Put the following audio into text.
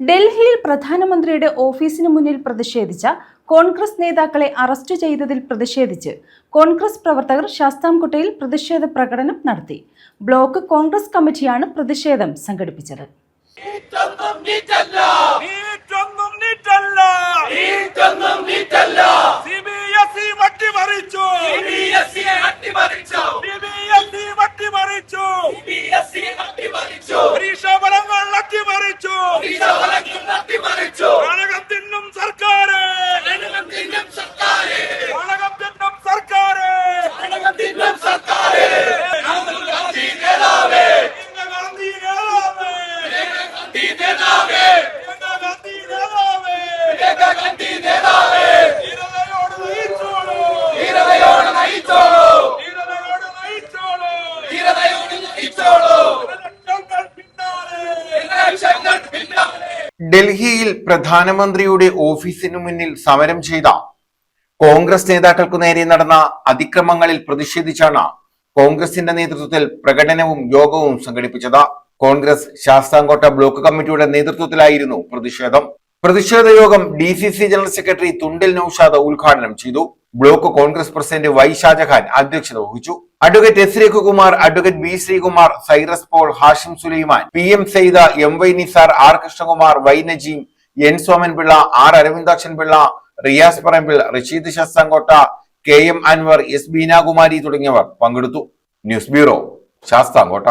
ഡൽഹിയിൽ പ്രധാനമന്ത്രിയുടെ ഓഫീസിന് മുന്നിൽ പ്രതിഷേധിച്ച കോൺഗ്രസ് നേതാക്കളെ അറസ്റ്റ് ചെയ്തതിൽ പ്രതിഷേധിച്ച് കോൺഗ്രസ് പ്രവർത്തകർ ശാസ്താംകോട്ടയിൽ പ്രതിഷേധ പ്രകടനം നടത്തി. ബ്ലോക്ക് കോൺഗ്രസ് കമ്മിറ്റിയാണ് പ്രതിഷേധം സംഘടിപ്പിച്ചത്. ഡൽഹിയിൽ പ്രധാനമന്ത്രിയുടെ ഓഫീസിനു മുന്നിൽ സമരം ചെയ്ത കോൺഗ്രസ് നേതാക്കൾക്കു നേരെ നടന്ന അതിക്രമങ്ങളിൽ പ്രതിഷേധിച്ചാണ് കോൺഗ്രസിന്റെ നേതൃത്വത്തിൽ പ്രകടനവും യോഗവും സംഘടിപ്പിച്ചത്. കോൺഗ്രസ് ശാസ്താംകോട്ട ബ്ലോക്ക് കമ്മിറ്റിയുടെ നേതൃത്വത്തിലായിരുന്നു പ്രതിഷേധ യോഗം DCC general secretary Thundil Noushad ഉദ്ഘാടനം ചെയ്തു. Block Congress president Y Shajahan അധ്യക്ഷത വഹിച്ചു. Advocate S Raghukumar, advocate B Sreekumar, Cyrus Paul, Hashim Sulaiman, PM Saida, MY Nisar, R Krishnakumar, Y Najeem, N Somanpillai, R Aravindakshan Pillai, Riyas Parambil, Rasheed Sasthamkotta, KM Anwar, S Beenakumari തുടങ്ങിയവർ പങ്കെടുത്തു. News bureau, Sasthamkotta.